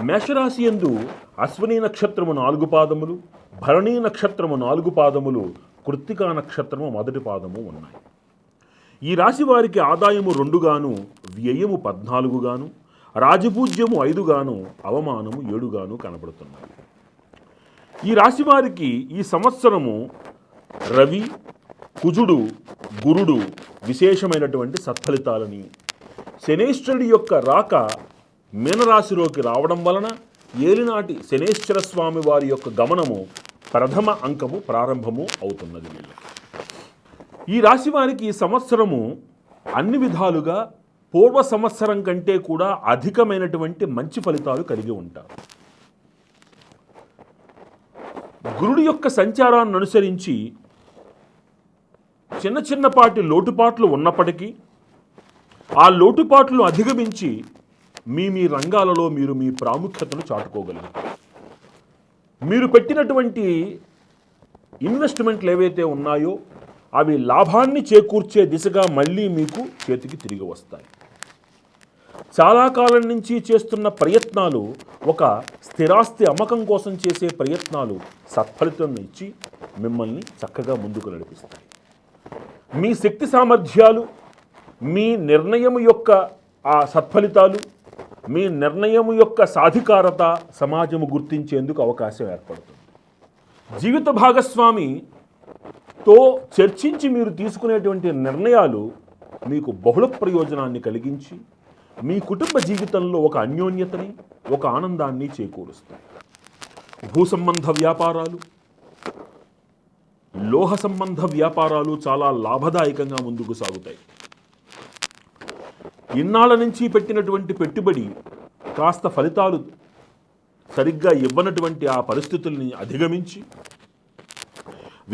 మేషరాశి యందు అశ్విని నక్షత్రము 4 పాదములు, భరణీ నక్షత్రము 4 పాదములు, కృత్తికా నక్షత్రము 1 పాదము ఉన్నాయి. ఈ రాశి వారికి ఆదాయము 2 గాను, వ్యయము 14 గాను, రాజపూజ్యము 5 గాను, అవమానము 7 గాను కనబడుతున్నాయి. ఈ రాశి వారికి ఈ సంవత్సరము రవి, కుజుడు, గురుడు విశేషమైనటువంటి సత్ఫలితాలని, శనేశ్వరుడి యొక్క రాక మీనరాశిలోకి రావడం వలన ఏలినాటి శనేశ్వర స్వామి వారి యొక్క గమనము ప్రథమ అంకము ప్రారంభము అవుతున్నది. వీళ్ళకి ఈ రాశి వారికి ఈ సంవత్సరము అన్ని విధాలుగా పూర్వ సంవత్సరం కంటే కూడా అధికమైనటువంటి మంచి ఫలితాలు కలిగి ఉంటారు. గురుడి యొక్క సంచారాన్ని అనుసరించి చిన్నపాటి లోటుపాట్లు ఉన్నప్పటికీ ఆ లోటుపాట్లు అధిగమించి మీ రంగాలలో మీరు మీ ప్రాముఖ్యతను చాటుకోగలుగుతారు. మీరు పెట్టినటువంటి ఇన్వెస్ట్మెంట్లు ఏవైతే ఉన్నాయో అవి లాభాన్ని చేకూర్చే దిశగా మళ్ళీ మీకు చేతికి తిరిగి వస్తాయి. చాలా కాలం నుంచి చేస్తున్న ప్రయత్నాలు, ఒక స్థిరాస్తి అమ్మకం కోసం చేసే ప్రయత్నాలు సత్ఫలితం ఇచ్చి మిమ్మల్ని చక్కగా ముందుకు నడిపిస్తాయి. మీ శక్తి సామర్థ్యాలు, మీ నిర్ణయం యొక్క ఆ సత్ఫలితాలు, మీ నిర్ణయం యొక్క సాధికారత సమాజము గుర్తించేందుకు అవకాశం ఏర్పడుతుంది. జీవిత భాగస్వామితో చర్చించి మీరు తీసుకునేటువంటి నిర్ణయాలు మీకు బహుళ ప్రయోజనాన్ని కలిగించి మీ కుటుంబ జీవితంలో ఒక అన్యోన్యతని, ఒక ఆనందాన్ని చేకూరుస్తాయి. భూ సంబంధ వ్యాపారాలు, లోహ సంబంధ వ్యాపారాలు చాలా లాభదాయకంగా ముందుకు సాగుతాయి. ఇన్నాళ్ళ నుంచి పెట్టినటువంటి పెట్టుబడి కాస్త ఫలితాలు సరిగ్గా ఇవ్వనటువంటి ఆ పరిస్థితుల్ని అధిగమించి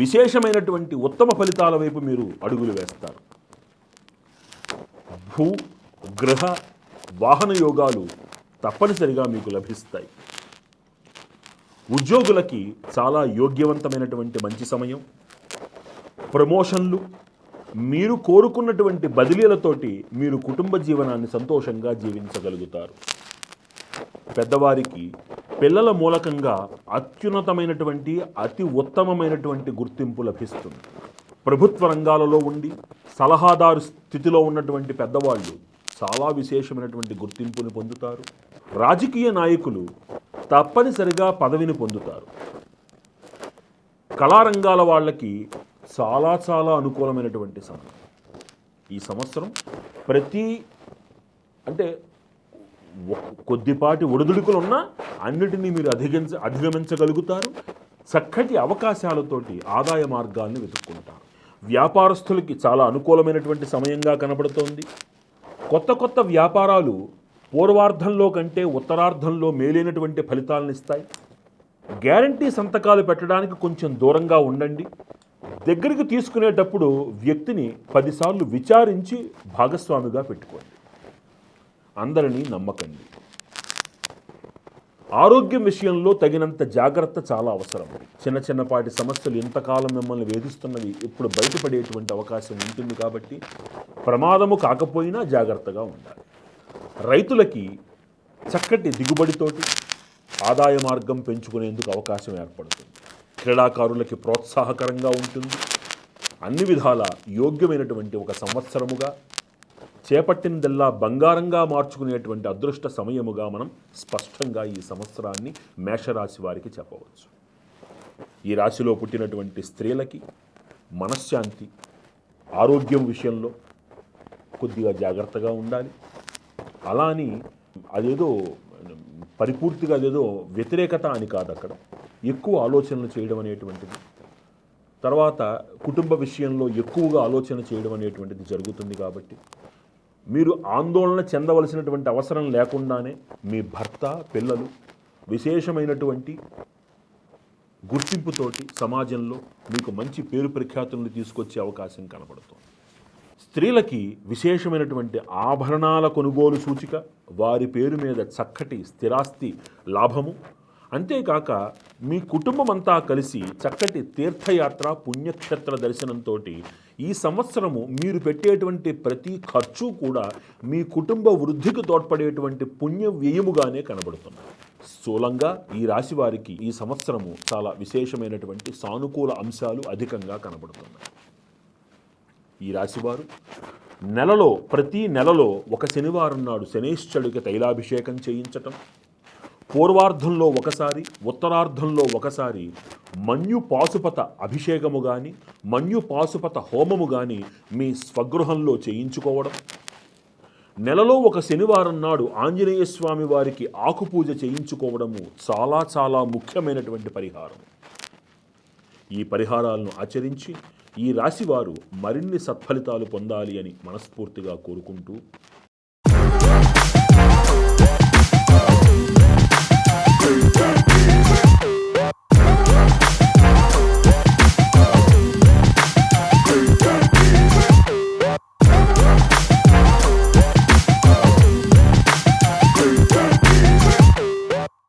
విశేషమైనటువంటి ఉత్తమ ఫలితాల వైపు మీరు అడుగులు వేస్తారు. భూ, గృహ, వాహన యోగాలు తప్పనిసరిగా మీకు లభిస్తాయి. ఉద్యోగులకి చాలా యోగ్యవంతమైనటువంటి మంచి సమయం. ప్రమోషన్లు, మీరు కోరుకున్నటువంటి బదిలీలతోటి మీరు కుటుంబ జీవనాన్ని సంతోషంగా జీవించగలుగుతారు. పెద్దవారికి పిల్లల మూలకంగా అత్యున్నతమైనటువంటి, అతి ఉత్తమమైనటువంటి గుర్తింపు లభిస్తుంది. ప్రభుత్వ రంగాలలో ఉండి సలహాదారు స్థితిలో ఉన్నటువంటి పెద్దవాళ్ళు చాలా విశేషమైనటువంటి గుర్తింపుని పొందుతారు. రాజకీయ నాయకులు తప్పనిసరిగా పదవిని పొందుతారు. కళారంగాల వాళ్ళకి చాలా అనుకూలమైనటువంటి సమయం. ఈ సంవత్సరం అంటే కొద్దిపాటి ఒడిదుడుకులు ఉన్నా అన్నిటినీ మీరు అధిగమించగలుగుతారు. చక్కటి అవకాశాలతోటి ఆదాయ మార్గాన్ని వెతుక్కుంటారు. వ్యాపారస్తులకి చాలా అనుకూలమైనటువంటి సమయంగా కనబడుతోంది. కొత్త వ్యాపారాలు పూర్వార్ధంలో కంటే ఉత్తరార్ధంలో మేలైనటువంటి ఫలితాలను ఇస్తాయి. గ్యారంటీ సంతకాలు పెట్టడానికి కొంచెం దూరంగా ఉండండి. దగ్గరికి తీసుకునేటప్పుడు వ్యక్తిని 10 సార్లు విచారించి భాగస్వామిగా పెట్టుకోండి. అందరినీ నమ్మకండి. ఆరోగ్యం విషయంలో తగినంత జాగ్రత్త చాలా అవసరం. చిన్నపాటి సమస్యలు ఇంతకాలం మిమ్మల్ని వేధిస్తున్నవి ఇప్పుడు బయటపడేటువంటి అవకాశం ఉంటుంది కాబట్టి ప్రమాదము కాకపోయినా జాగ్రత్తగా ఉండాలి. రైతులకి చక్కటి దిగుబడితోటి ఆదాయ మార్గం పెంచుకునేందుకు అవకాశం ఏర్పడుతుంది. క్రీడాకారులకి ప్రోత్సాహకరంగా ఉంటుంది. అన్ని విధాల యోగ్యమైనటువంటి ఒక సంవత్సరముగా, చేపట్టినదల్లా బంగారంగా మార్చుకునేటువంటి అదృష్ట సమయముగా మనం స్పష్టంగా ఈ సంవత్సరాన్ని మేషరాశి వారికి చెప్పవచ్చు. ఈ రాశిలో పుట్టినటువంటి స్త్రీలకి మనశ్శాంతి, ఆరోగ్యం విషయంలో కొద్దిగా జాగ్రత్తగా ఉండాలి. అలా అని అదేదో పరిపూర్తిగా అదేదో వ్యతిరేకత అని కాదు. అక్కడ ఎక్కువ ఆలోచనలు చేయడం అనేటువంటిది, తర్వాత కుటుంబ విషయంలో ఎక్కువగా ఆలోచన చేయడం అనేటువంటిది జరుగుతుంది. కాబట్టి మీరు ఆందోళన చెందవలసినటువంటి అవసరం లేకుండానే మీ భర్త, పిల్లలు విశేషమైనటువంటి గుర్తింపుతోటి సమాజంలో మీకు మంచి పేరు ప్రఖ్యాతులను తీసుకొచ్చే అవకాశం కనబడుతుంది. స్త్రీలకి విశేషమైనటువంటి ఆభరణాల కొనుగోలు సూచిక, వారి పేరు మీద చక్కటి స్థిరాస్తి లాభము, అంతేకాక మీ కుటుంబం అంతా కలిసి చక్కటి తీర్థయాత్ర, పుణ్యక్షేత్ర దర్శనంతో ఈ సంవత్సరము మీరు పెట్టేటువంటి ప్రతి ఖర్చు కూడా మీ కుటుంబ వృద్ధికి తోడ్పడేటువంటి పుణ్య వ్యయముగానే కనబడుతుంది. స్థూలంగా ఈ రాశి వారికి ఈ సంవత్సరము చాలా విశేషమైనటువంటి సానుకూల అంశాలు అధికంగా కనబడుతున్నాయి. ఈ రాశివారు ప్రతి నెలలో ఒక శనివారం నాడు శనేశ్వరుడికి తైలాభిషేకం చేయించటం, పూర్వార్ధంలో ఒకసారి, ఉత్తరార్ధంలో ఒకసారి మన్యు పాశుపత అభిషేకము కానీ, మన్యు పాశుపత హోమము కానీ మీ స్వగృహంలో చేయించుకోవడం, నెలలో ఒక శనివారం నాడు ఆంజనేయ స్వామి వారికి ఆకుపూజ చేయించుకోవడము చాలా చాలా ముఖ్యమైనటువంటి పరిహారం. ఈ పరిహారాలను ఆచరించి ఈ రాశివారు మరిన్ని సత్ఫలితాలు పొందాలి అని మనస్ఫూర్తిగా కోరుకుంటూ